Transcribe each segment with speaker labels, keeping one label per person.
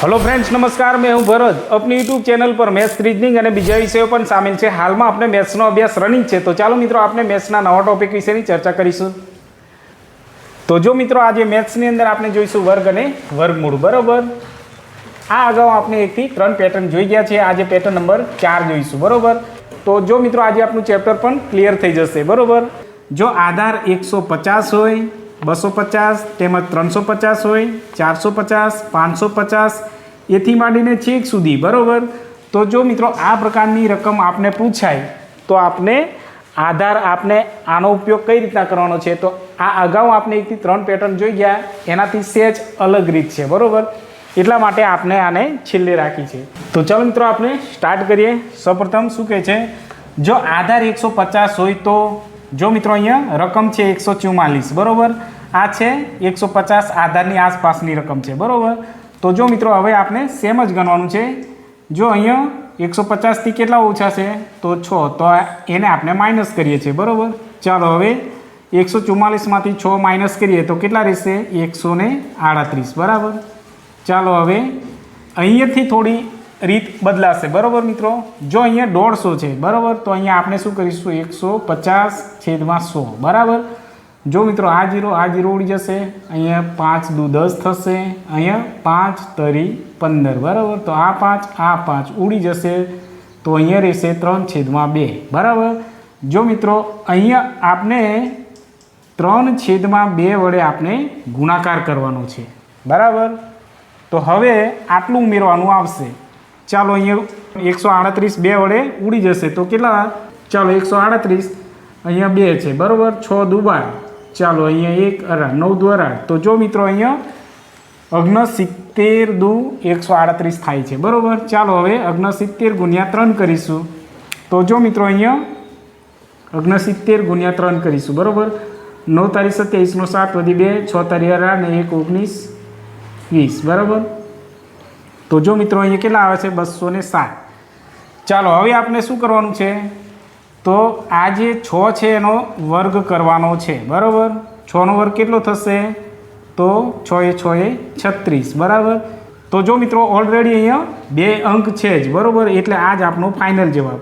Speaker 1: Hello friends नमस्कार, मैं हूं भरत। अपनी यूट्यूब चैनल पर मैथ्स रीजनिंग और बीजा विषयों पर शामिल है। हाल में आपने मैथ्सनो अभ्यास रनिंग है, तो चलो मित्रों आपने मैथ्सना नवा टॉपिक विषय चर्चा करीशुं। तो जो मित्रों आज मैथ्सनी अंदर आपने जोईशुं वर्ग अने वर्गमूळ। बराबर, आ अगाऊ आपने 1 થી 3 पेटर्न जोई गया है। आज पेटर्न नंबर 4 जोईशुं। बराबर, तो जो मित्रों आज आपनु चेप्टर पण क्लियर थई जशे। बराबर, जो आधार 150 होय, 250 તેમજ 350 હોય, 450, 550 એથી માંડીને છેક સુધી। બરાબર, તો જો મિત્રો આ પ્રકારની રકમ આપને પૂછાય તો આપને આધાર આપને આનો ઉપયોગ કઈ રીતના કરવાનો છે, તો આ અગાઉ આપણે 1 થી 3 પેટર્ન જોઈ ગયા, એનાથી સહેજ અલગ રીત છે। બરાબર, એટલા માટે આપણે આને છેલ્લે રાખી છે। તો ચાલો મિત્રો આપણે સ્ટાર્ટ કરીએ। સૌપ્રથમ શું કહે છે, જો આધાર 150 હોય તો जो मित्रों अहींया रकम है 144। बराबर, आ है 150 आधार आसपासनी रकम है। बराबर, तो जो मित्रों हवे आपने सेम ज गणवानुं छे। जो अहींया 150 थी केटला ओछा है तो 6, तो एने आपने माइनस करीए छे। बराबर, चलो हवे 144 मांथी 6 माइनस करीए तो केटला रहेशे 138। बराबर, चलो हवे अहींयाथी थोड़ी रीत बदलाशे। बराबर मित्रों, जो अहींया 150 है। बराबर, तो अहींया आपने शुं करीशुं 150/100। बराबर, जो मित्रों आ जीरो उड़ी जशे। अहींया 5 × 2 = 10 थशे। अहींया 5 × 3 = 15। बराबर, तो आ 5 उड़ी जशे तो अहींया रहेशे 3/2। बराबर, जो मित्रों अहींया आपने 3/2 वडे आपने गुणाकार करवानो छे। बराबर, तो हवे आटलुं उमेरवानुं आवशे। चालो अहीं 138 2 वडे उड़ी जशे तो केटला, चालो 138 अहीं 2 है। बराबर, 6 × 2 = 12। चालो अहीं 1 18 9 × 2 = 18। तो जो मित्रों अहीं 69 × 2 = 138 थाय छे। बराबर, चालो हवे 69 × 3 करीशुं। तो जो मित्रों अहीं 69 × 3 करीशुं। बराबर, 9 × 27 નો 7 વધી 2 6 × 18 ને 1 19 20। बराबर, तो जो मित्रों अहीं केटला आवे छे 207। चालो हवे आपने शुं करवानुं छे, तो आ जे 6 छे एनो वर्ग करवानो छे। बराबर, 6 નો वर्ग केटलो थशे, तो 6 × 6 = 36। बराबर, तो जो मित्रों ऑलरेडी अहीं 2 अंक छे ज। बराबर, एटले आज आपनो फाइनल जवाब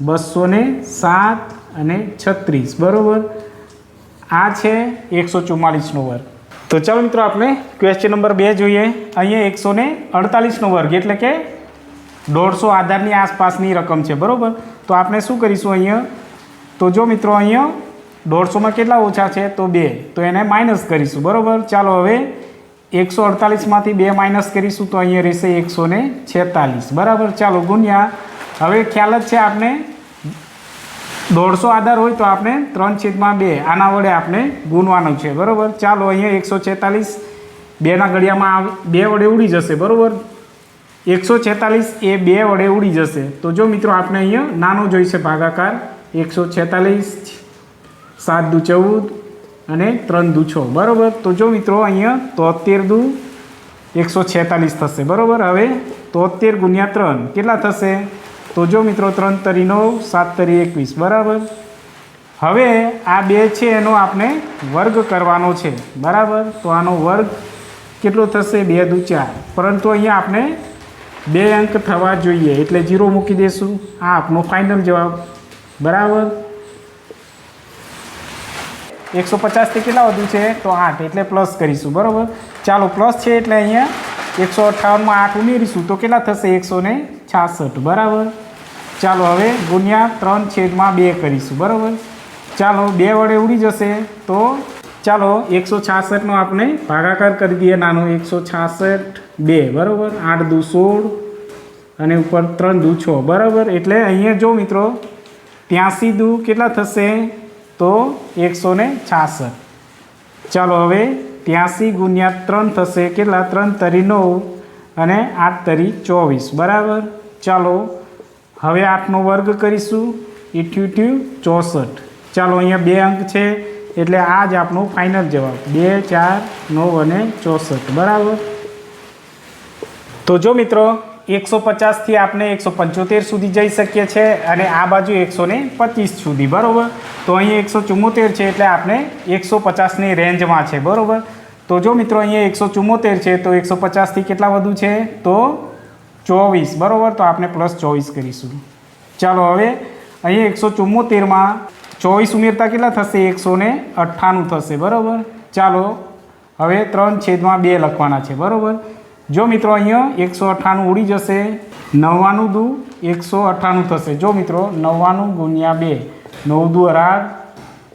Speaker 1: 207 અને 36। बराबर, आ छे 144 નો वर्ग। तो चलो मित्रों आपने क्वेश्चन नंबर 2 જોઈએ। अहीं 148 નો वर्ग एटले के 150 आधारनी आसपासनी रकम है। बराबर, तो आपने शू करीशुं अहीं, तो जो मित्रों अहीं 150 में केटला ओछा है तो 2, तो एने माइनस करीशुं। बराबर, चालो हवे 148 मांथी 2 माइनस करीशुं तो अहीं रहेशे 146। बराबर, चालो गुण्या, हवे ख्याल ज छे आपने 150 आधार होय तो आपने 3/2 आना वडे आपने गुणवानुं छे। बराबर, चालो अहीं 146 2 ना घड़ियामां 2 वडे उड़ी जशे। बराबर, 146 ए 2 वडे उड़ी जशे। तो जो मित्रों आपने अहीं नानो जोईशे भागाकार 146 7 × 2 = 14 અને 3 × 2 = 6। बराबर, तो जो मित्रों अहीं 73 × 2 = 146 थशे। बराबर, हवे 73 × 3 केटला थशे, तो जो मित्रों 3 × 3 = 9 7 × 3 = 21। बराबर, हवे आ 2 छे एनो आपने वर्ग करवानो छे। बराबर, तो आनो वर्ग केटलो थशे 2 × 2 = 4। परंतु अहीं आपने 2 अंक थवा जोईए एटले 0 मूकी देशुं। आ आपनो फाइनल जवाब। बराबर, 150 थी केटला वधु छे तो 8 एटले प्लस करीशुं। बराबर, चालो प्लस छे एटले अहींया 158 में 8 उमेरीशुं तो केटला थशे 166। बराबर, चालो हवे गुण्या 3/2 करीशुं। बराबर, चालो 2 वडे उड़ी जशे तो चालो 166 नो आपने भागाकार करी दीए नानो 166 2। बराबर, 8 × 2 = 16 અને ઉપર 3 × 2 = 6। बराबर, एटले अहींया जो मित्रों 83 × 2 केटला थशे तो 166। चालो हवे 83 × 3 थशे केटला 3 × 3 = 9 અને 8 × 3 = 24। बराबर, चालो हवे 8 નો वर्ग करीशुं 88 64। चालो अहींया 2 अंक छे एटले आज आपनो फाइनल जवाब 2 4 9 અને 64। बराबर, तो जो मित्रों 150 थी आपने 175 सुधी जई शकीए छे अने आ बाजू 125 सुधी। बराबर, तो अहीं 174 छे एटले आपने 150 नी रेंज में छे। बराबर, તો જો મિત્રો અહીંયા 174 છે તો 150થી કેટલા વધુ છે તો 24, બરાબર. તો આપણે +24 કરીશું. ચાલો હવે અહીંયા 174માં 24 ઉમેરતા કેટલા થશે 198 થશે, બરાબર. ચાલો હવે 3/2 લખવાના છે, બરાબર. જો મિત્રો અહીંયા 198 ઉડી જશે, 99 દુ 198 થશે. જો મિત્રો 99 ગુણ્યા 2, 9 દુ 18,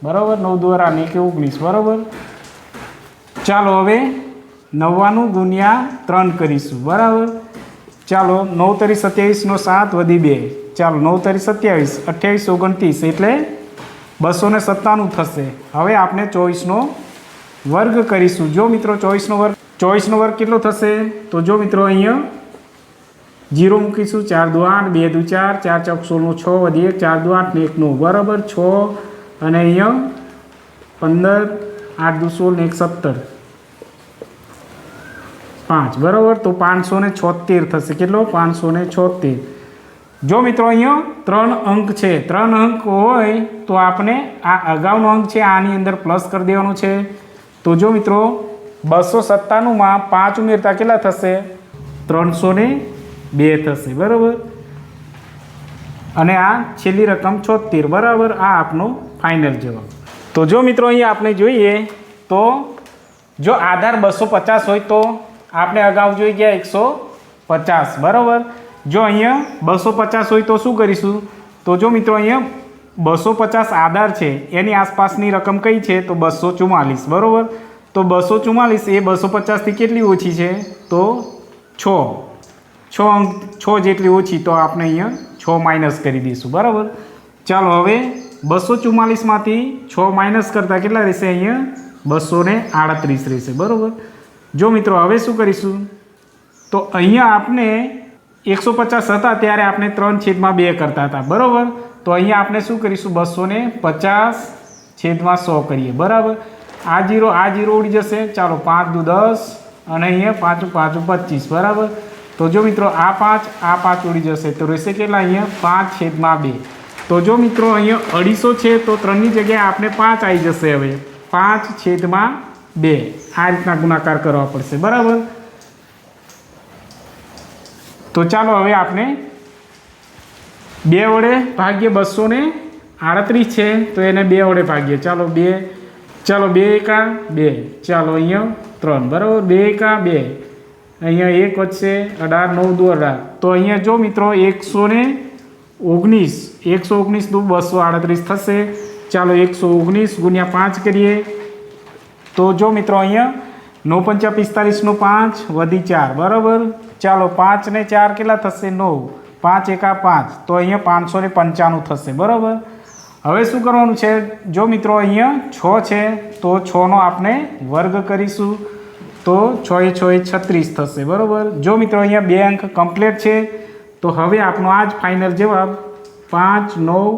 Speaker 1: બરાબર. 9 દુ 18 કે 19, બરાબર. ચાલો હવે 99 ગુણ્યા 3 કરીશું, બરાબર. ચાલો 9 તરી 27 નો 7 વધી 2, ચાલો 9 તરી 27, 28 29 એટલે 297 થશે. હવે આપણે 24નો વર્ગ કરીશું. જો મિત્રો 24નો વર્ગ કેટલો થશે તો જો મિત્રો અહીંયા 0 મૂકીશું. 4 દુ 8, 2 દુ 4, 4 ચોક 16 6 વધી 1, 4 દુ 8 ને 1 9, બરાબર. 6 અને અહીંયા 15, 8 દુ 16 ને 1 17, 5, બરાબર. તો 576 થશે. કેટલો 576. જો મિત્રો અહીંયા 3 અંક છે, 3 અંક હોય તો આપણે આ અગાઉનો અંક છે આની અંદર પ્લસ કરી દેવાનો છે. તો જો મિત્રો 297માં 5 ઉમેરતા કેટલા થશે 302 થશે, બરાબર. અને આ છેલ્લી રકમ 76, બરાબર. આ આપનો ફાઇનલ જવાબ. તો જો મિત્રો અહીંયા આપણે જોઈએ તો જો આધાર 250 હોય તો આપણે અગાઉ જોઈ ગયા 150, બરાબર. જો અહીંયા 250 હોય તો શું કરીશું તો જો મિત્રો અહીંયા 250 આધાર છે એની આસપાસની રકમ કઈ છે તો 244, બરાબર. તો 244 એ 250થી કેટલી ઓછી છે તો 6 જેટલી ઓછી. તો આપણે અહીંયા 6 માઇનસ કરી દઈશું, બરાબર. ચાલો હવે 244માંથી 6 માઇનસ કરતાં કેટલા રહેશે અહીંયા 238 રહેશે, બરાબર. જો મિત્રો હવે શું કરીશું તો અહીંયા આપણે 150 હતા ત્યારે આપણે 3/2 કરતા હતા, બરાબર. તો અહીંયા આપણે શું કરીશું 250/100 કરીએ, બરાબર. આ 0 ઉડી જશે. ચાલો 5 દુ 10 અને અહીંયા 5 5 25, બરાબર. તો જો મિત્રો આ 5 ઉડી જશે તો રહેશે કેટલા અહીંયા 5/2. તો જો મિત્રો અહીંયા 250 છે તો 3ની જગ્યાએ આપણે 5 આવી જશે. હવે 5/2 આ રીતના ગુણાકાર કરવા પડશે, બરાબર. તો ચાલો હવે આપણે 2 વડે ભાગીએ. 238 છે તો એને 2 વડે ભાગીએ. ચાલો 2 એકા 2, ચાલો અહીંયા 3, બરાબર. 2 એકા 2, અહીંયા 1 વધશે 18, 9 દુ 18. તો અહીંયા જો મિત્રો 119 દુ 238 થશે. ચાલો 119 ગુણ્યા 5 કરીએ તો જો મિત્રો અહીંયા 9 5 45 નો 5 વધી 4, બરાબર. ચાલો 5 ને 4 કેટલા થશે 9, 5 એકા 5, તો અહીંયા 595 થશે, બરાબર. હવે શું કરવાનું છે જો મિત્રો અહીંયા 6 છે તો 6નો આપણે વર્ગ કરીશું. તો 6 એ 36 થશે, બરાબર. જો મિત્રો અહીંયા 2 અંક કમ્પ્લીટ છે તો હવે આપણો આ જ ફાઇનલ જવાબ 5 9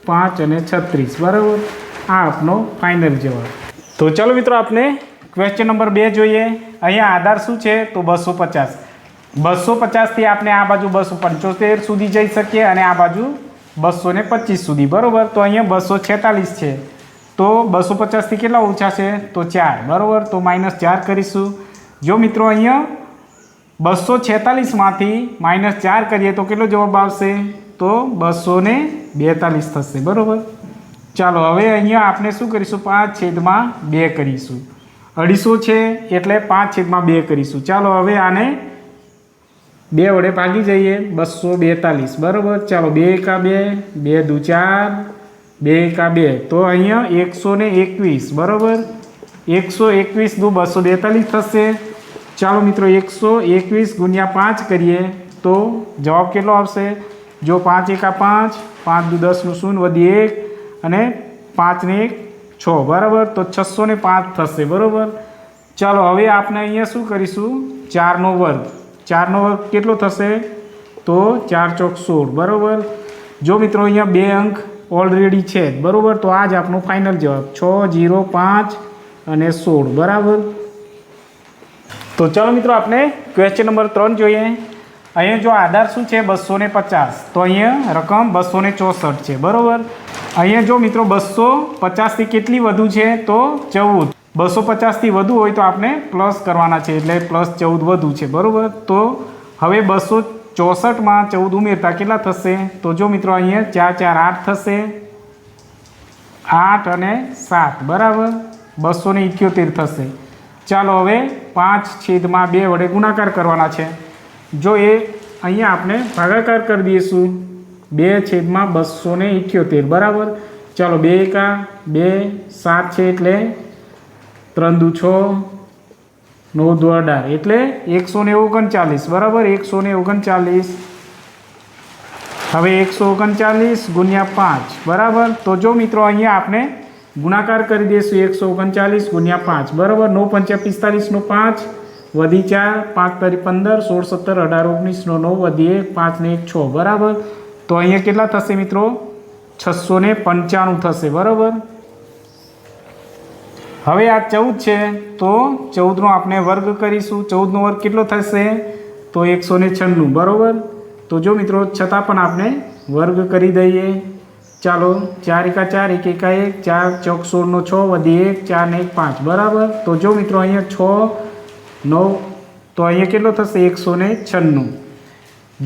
Speaker 1: 5 અને 36, બરાબર. આ આપનો ફાઇનલ જવાબ. તો ચાલો મિત્રો આપણે ક્વેશ્ચન નંબર 2 જોઈએ. અહીંયા આધાર શું છે તો 250. 250થી આપણે આ બાજુ 275 સુધી જઈ શકીએ અને આ બાજુ 225 સુધી, બરાબર. તો અહીંયા 246 છે તો 250થી કેટલા ઓછા છે તો 4, બરાબર. તો -4 કરીશું. જો મિત્રો અહીંયા 246માંથી -4 કરીએ તો કેટલો જવાબ આવશે તો 242 થશે, બરાબર. ચાલો હવે અહીંયા આપણે શું કરીશું 5/2 કરીશું. 250 છે એટલે 5/2 કરીશું. ચાલો હવે આને 2 વડે ભાગી જઈએ. 242, બરાબર. ચાલો 2 એકા 2, 2 દુ 4, 2 એકા 2, તો અહીંયા 121, બરાબર. 121 દુ 242 થશે. ચાલો મિત્રો 121 ગુણ્યા 5 કરીએ તો જવાબ કેટલો આવશે જો 5 એકા 5, 5 દુ 10 નું 0 વધી 1 અને 5 ને 1 6, બરાબર. તો 605 થશે, બરાબર. ચાલો હવે આપણે અહીંયા શું કરીશું 4નો વર્ગ. 4નો વર્ગ કેટલો થશે તો 4 ચોક 16, બરાબર. જો મિત્રો અહીંયા 2 અંક ઓલરેડી છે, બરાબર. તો આ જ આપણો ફાઇનલ જવાબ 6 0 5 અને 16, બરાબર. તો ચાલો મિત્રો આપણે ક્વેશ્ચન નંબર 3 જોઈએ. અહીંયા જો આધાર શું છે 250, તો અહીંયા રકમ 264 છે, બરાબર. અહીંયા જો મિત્રો 250થી કેટલી વધુ છે તો 14, 250થી વધુ હોય તો આપણે પ્લસ કરવાના છે, એટલે +14 વધુ છે, બરાબર. તો હવે 264માં 14 ઉમેરતા કેટલા થશે? તો જો મિત્રો અહીંયા 4 4 8 થશે, 8 અને 7, બરાબર, 278 થશે. ચાલો હવે 5/2 વડે ગુણાકાર કરવાના છે. જો એ અહીંયા આપણે ભાગાકાર કરી દઈશું 2/278, બરાબર. ચાલો 2 એકા 2, 7 છે એટલે 3 દુ 6, 9 દુ 18 એટલે 139, બરાબર, 139. હવે 139 ગુણ્યા 5, બરાબર. તો જો મિત્રો અહીંયા આપણે ગુણાકાર કરી દઈશું 139 ગુણ્યા 5, બરાબર. 9 5 45 નો 5 વધી 4, 5 તરી 15, 16 17 18 19 નો 9 વધી 1, 5 ને 1 6, બરાબર. તો અહીંયા કેટલા થશે મિત્રો? 695 થશે, બરાબર. હવે આ 14 છે તો 14નો આપણે વર્ગ કરીશું. 14નો વર્ગ કેટલો થશે? તો 196, બરાબર. તો જો મિત્રો છતાં પણ આપણે વર્ગ કરી દઈએ. ચાલો 4 એકા 4, 1 એકા 1, 4 ચોક 16 નો 6 વધી 1, 4 ને 1 5, બરાબર. તો જો મિત્રો અહીંયા 6 9, તો અહીંયા કેટલો થશે? 196.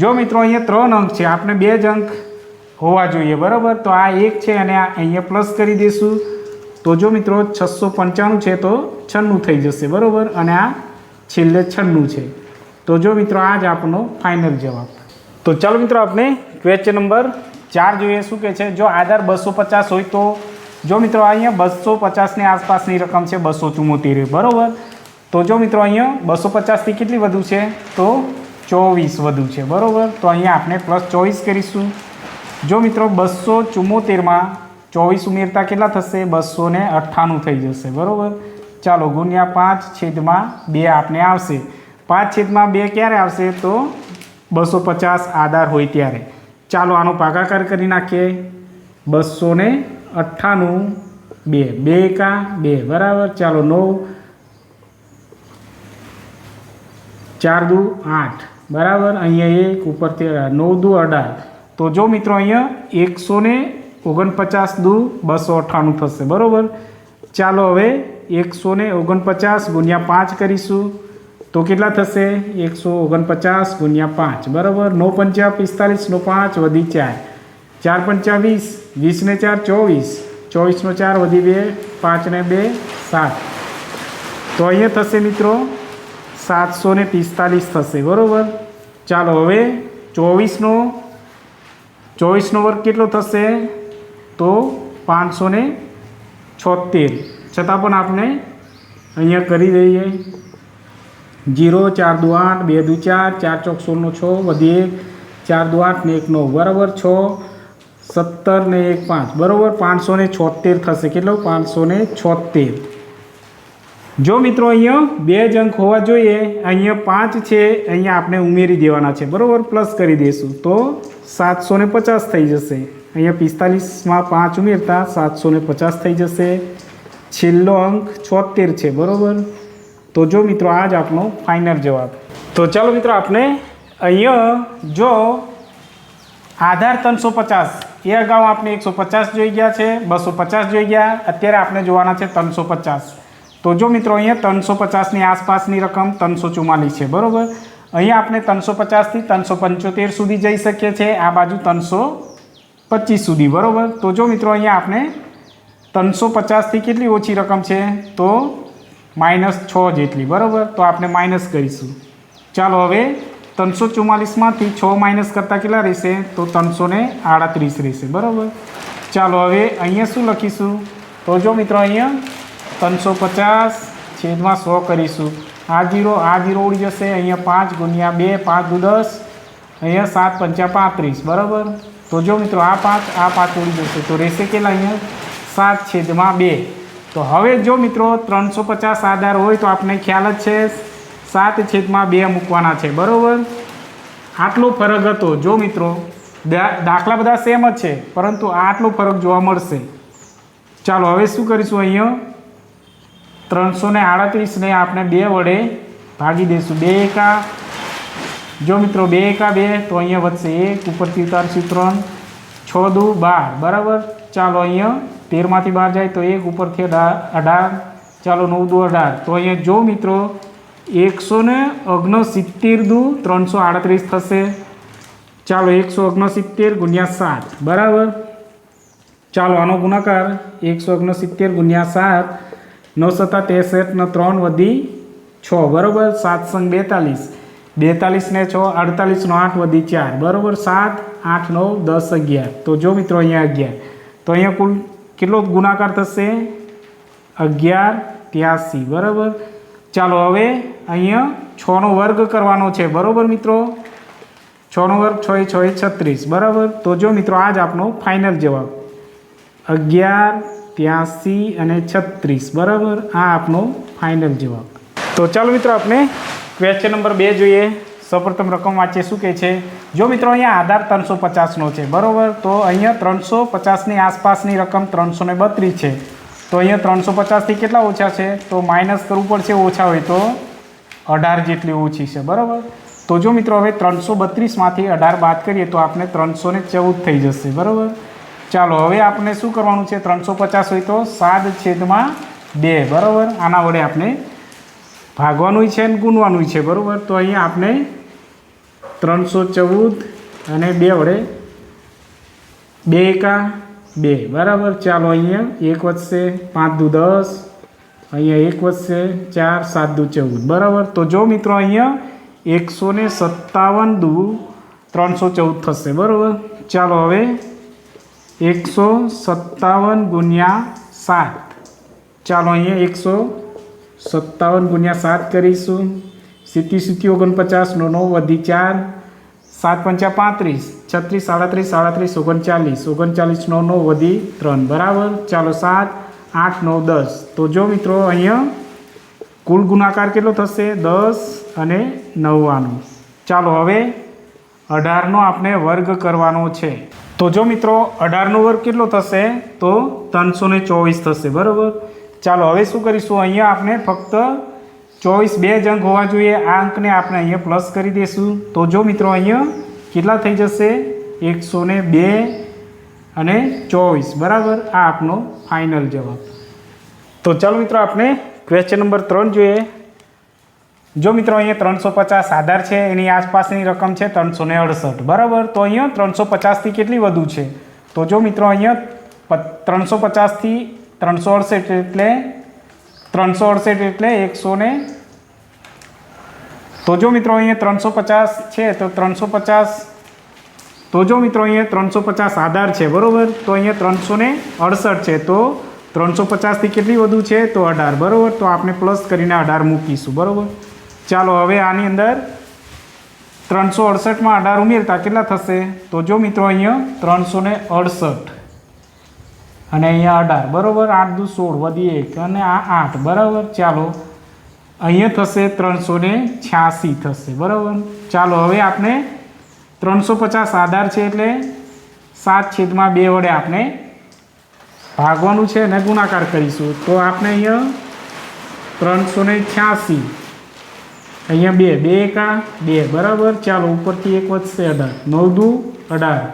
Speaker 1: જો મિત્રો અહીંયા 3 અંક છે, આપણે 2 જ અંક હોવા જોઈએ, બરાબર. તો આ 1 છે અને આ અહીંયા પ્લસ કરી દઈશું. તો જો મિત્રો 695 છે તો 96 થઈ જશે, બરાબર. અને આ છેલ્લે 96 છે. તો જો મિત્રો આ જ આપણો ફાઇનલ જવાબ. તો ચાલો મિત્રો આપણે ક્વેશ્ચન નંબર 4 જોઈએ. શું કહે છે? જો આધાર 250 હોય તો જો મિત્રો અહીંયા 250ની આસપાસની રકમ છે 274, બરાબર. તો જો મિત્રો અહીંયા 250થી કેટલી વધુ છે? તો 24 વધુ છે, બરાબર. તો અહીંયા આપણે +24 કરીશું. જો મિત્રો 274માં 24 ઉમેરતા કેટલા થશે? 298 થઈ જશે, બરાબર. ચાલો ગુણ્યા 5/2 આપણે આવશે. 5/2 ક્યારે આવશે? તો 250 આધાર હોય ત્યારે. ચાલો આનો ભાગાકાર કરી નાખીએ. 298 2 એકા 2, બરાબર. ચાલો 9 4 દુ 8, બરાબર. અહીંયા 1 ઉપરથી 9 દુ 18. તો જો મિત્રો અહીંયા 149 દુ 298 થશે, બરાબર. ચાલો હવે 149 ગુણ્યા 5 કરીશું. તો કેટલા થશે? 149 ગુણ્યા 5, બરાબર. 9 5 45 નો 5 વધી 4, 4 5 20, 20 ને 4 24, 24 નો 4 વધી 2, 5 ને 2 7. તો અહીંયા થશે મિત્રો 745 થશે, બરાબર. ચાલો હવે 24નો વર્ગ કેટલો થશે? તો 576. છતાં પણ આપણે અહીંયા કરી દઈએ 0, 4 દુ 8, 2 દુ 4, 4 ચોક 16 નો 6 વધી 1, 4 દુ 8 ને 1 9, બરાબર. 6 17 ને 1 5, બરાબર. 576 થશે. કેટલો? 576. જો મિત્રો અહીંયા 2 જ અંક હોવા જોઈએ. અહીંયા 5 છે, અહીંયા આપણે ઉમેરી દેવાના છે, બરાબર. પ્લસ કરી દઈશું તો 750 થઈ જશે. અહીંયા 45માં 5 ઉમેરતા 750 થઈ જશે. છેલ્લો અંક 76 છે, બરાબર. તો જો મિત્રો આ જ આપણો ફાઇનલ જવાબ. તો ચાલો મિત્રો આપણે અહીંયા જો આધાર 350, એ અગાઉ આપણે 150 જોઈ ગયા છે, 250 જોઈ ગયા, અત્યારે આપણે જોવાના છે 350. તો જો મિત્રો અહીંયા 350ની આસપાસની રકમ 344 છે, બરાબર. અહીંયા આપણે 350થી 375 સુધી જઈ શકીએ છીએ, આ બાજુ 325 સુધી, બરાબર. તો જો મિત્રો અહીંયા આપણે 350થી કેટલી ઓછી રકમ છે? તો -6 જેટલી, બરાબર. તો આપણે માઇનસ કરીશું. ચાલો હવે 344માંથી 6 માઇનસ કરતાં કેટલા રહેશે? તો 338 રહેશે, બરાબર. ચાલો હવે અહીંયા શું લખીશું? તો જો મિત્રો અહીંયા 350/100 કરીશું. આ 0 ઉડી જશે. અહીંયા 5 ગુણ્યા 2, 5 દુ 10, અહીંયા 7 5 35, બરાબર. તો જો મિત્રો આ 5 ઉડી જશે. તો રહેશે કેટલા? અહીંયા 7/2. તો હવે જો મિત્રો 350 આધાર હોય તો આપણે ખ્યાલ જ છે 7/2 મૂકવાના છે, બરાબર. આટલો ફરક હતો. જો મિત્રો દાખલા બધા સેમ જ છે, પરંતુ આટલો ફરક જોવા મળશે. ચાલો હવે શું કરીશું? અહીંયા 338ને આપણે 2 વડે ભાગી દઈશું. 2 એકા, જો મિત્રો 2 એકા 2, તો અહીંયા વધશે 1, ઉપરથી ઉતારશું 3, 6 દુ 12, બરાબર. ચાલો અહીંયા 13માંથી 12 જાય તો 1, ઉપરથી 18, ચાલો 9 દુ 18. તો અહીંયા જો મિત્રો 169 દુ 338 થશે. ચાલો 169 ગુણ્યા 7 બરાબર. ચાલો આનો ગુણાકાર 169 ગુણ્યા 7, 9 × 63 ને 3 વધી 6 બરાબર. 7 સંગ 42, 42 ને 6 48 નો 8 વધી 4 બરાબર. 7 8 9 10 11. તો જો મિત્રો અહીંયા 11. તો અહીંયા કુલ કેટલો ગુણાકાર થશે? 1183 બરાબર. ચાલો હવે અહીંયા 6 નો વર્ગ કરવાનો છે બરાબર મિત્રો. 6 નો વર્ગ 6 6 36 બરાબર. તો જો મિત્રો આ જ આપણો ફાઇનલ જવાબ 11 83 અને 36 બરાબર. આ આપણો ફાઇનલ જવાબ. તો ચાલો મિત્રો આપણે ક્વેશ્ચન નંબર 2 જોઈએ. સૌપ્રથમ રકમ વાંચીએ શું કહે છે. જો મિત્રો અહીંયા આધાર 350નો છે બરાબર. તો અહીંયા 350ની આસપાસની રકમ 332 છે. તો અહીંયા 350થી કેટલા ઓછા છે? તો માઇનસ કરવું પડશે. ઓછા હોય તો 18 જેટલી ઓછી છે બરાબર. તો જો મિત્રો હવે 332માંથી 18 બાદ કરીએ તો આપણે 314 થઈ જશે બરાબર. ચાલો હવે આપણે શું કરવાનું છે? 350 હોય તો 7/2 બરાબર. આના વડે આપણે ભાગવાનું છે અને ગુણવાનું છે બરાબર. તો અહીંયા આપણે 314 અને 2 વડે 2 એકા 2 બરાબર. ચાલો અહીંયા 1 વધશે, 5 દુ 10, અહીંયા 1 વધશે, 4 7 દુ 14 બરાબર. તો જો મિત્રો અહીંયા 157 દુ 314 થશે બરાબર. ચાલો હવે 157 ગુણ્યા 7. ચાલો અહીંયા 157 ગુણ્યા 7 કરીશું. 70 70 49 નો 9 વધી 4, 7 5 35, 36 37 38 39, 39 નો 9 વધી 3 બરાબર. ચાલો 7 8 9 10. તો જો મિત્રો અહીંયા કુલ ગુણાકાર કેટલો થશે? 10 અને 99. ચાલો હવે 18નો આપણે વર્ગ કરવાનો છે. તો જો મિત્રો 18નો વર્ગ કેટલો થશે? તો 324 થશે બરાબર. ચાલો હવે શું કરીશું? અહીંયા આપણે ફક્ત 24 બે જ અંક હોવા જોઈએ. આ અંકને આપણે અહીંયા પ્લસ કરી દઈશું. તો જો મિત્રો અહીંયા કેટલા થઈ જશે? 102 અને 24 બરાબર. આ આપણો ફાઇનલ જવાબ. તો ચાલો મિત્રો આપણે ક્વેશ્ચન નંબર 3 જોઈએ. જો મિત્રો અહીંયા 350 આધાર છે, એની આસપાસની રકમ છે 368 બરાબર. તો અહીંયા 350થી કેટલી વધુ છે? તો જો મિત્રો અહીંયા 350થી 368 એટલે 100 તો જો મિત્રો અહીંયા 350 છે તો 350. તો જો મિત્રો અહીંયા 350 આધાર છે બરાબર. તો અહીંયા 368 છે. તો 350થી કેટલી વધુ છે? તો 18 બરાબર. તો આપણે પ્લસ કરીને 18 મૂકીશું બરાબર. ચાલો હવે આની અંદર 368માં 18 ઉમેરતા કેટલા થશે? તો જો મિત્રો અહીંયા 368 અને અહીંયા 18 બરાબર. 8 દુ 16 વધી 1 અને આ 8 બરાબર. ચાલો અહીંયા થશે 386 થશે બરાબર. ચાલો હવે આપણે 350 આધાર છે એટલે 7/2 વડે આપણે ભાગવાનું છે અને ગુણાકાર કરીશું. તો આપણે અહીંયા 386 અહીંયા 2 એકા 2 બરાબર. ચાલો ઉપરથી 1 વધશે 18, 9 દુ 18,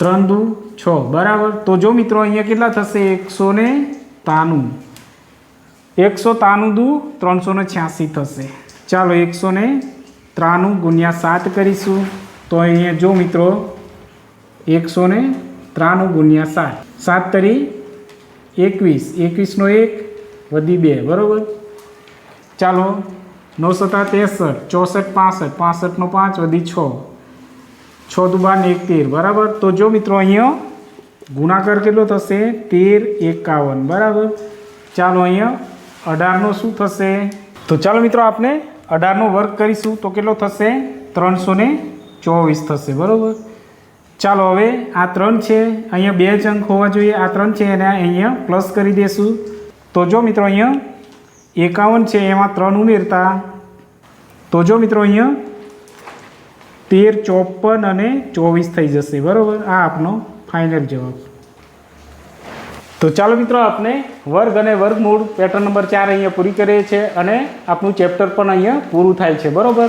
Speaker 1: 3 દુ 6 બરાબર. તો જો મિત્રો અહીંયા કેટલા થશે? 193 દુ 386 થશે. ચાલો 193 ગુણ્યા 7 કરીશું. તો અહીંયા જો મિત્રો 193 ગુણ્યા 7, 7 તરી 21, 21 નો 1 વધી 2 બરાબર. ચાલો 9 × 63, 64 65, 65 નો 5 વધી 6, 6 દુ 12 ને 1 13 બરાબર. તો જો મિત્રો અહીંયા ગુણાકાર કેટલો થશે? 13 51 બરાબર. ચાલો અહીંયા 18નો શું થશે? તો ચાલો મિત્રો આપણે 18નો વર્ગ કરીશું તો કેટલો થશે? 324 થશે બરાબર. ચાલો હવે આ 3 છે, અહીંયા 2 જ અંક હોવા જોઈએ. આ 3 છે એને અહીંયા પ્લસ કરી દઈશું. તો જો મિત્રો અહીંયા 51 છે, એમાં 3 ઉમેરતા તો જો મિત્રો અહીંયા 13 54 અને 24 થઈ જશે બરાબર. આ આપણો ફાઇનલ જવાબ. તો ચાલો મિત્રો આપણે વર્ગ અને વર્ગમૂળ પેટર્ન નંબર 4 અહીંયા પૂરી કરીએ છીએ અને આપણું ચેપ્ટર પણ અહીંયા પૂરું થાય છે બરાબર.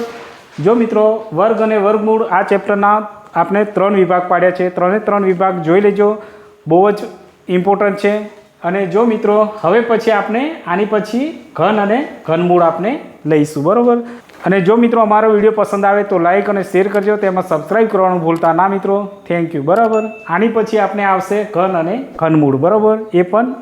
Speaker 1: જો મિત્રો વર્ગ અને વર્ગમૂળ આ ચેપ્ટરના આપણે 3 વિભાગ પાડ્યા છે. 3 વિભાગ જોઈ લેજો, બહુ જ ઇમ્પોર્ટન્ટ છે અને જો મિત્રો હવે પછી આપણે આની પછી ઘન અને ઘનમૂળ આપણે લઈશું, બરાબર. અને જો મિત્રો અમારો વિડીયો પસંદ આવે તો લાઇક અને શેર કરજો, તેમાં સબસ્ક્રાઈબ કરવાનું ભૂલતા ના મિત્રો. થેન્ક યુ, બરાબર. આની પછી આપણે આવશે ઘન અને ઘનમૂળ, બરાબર, એ પણ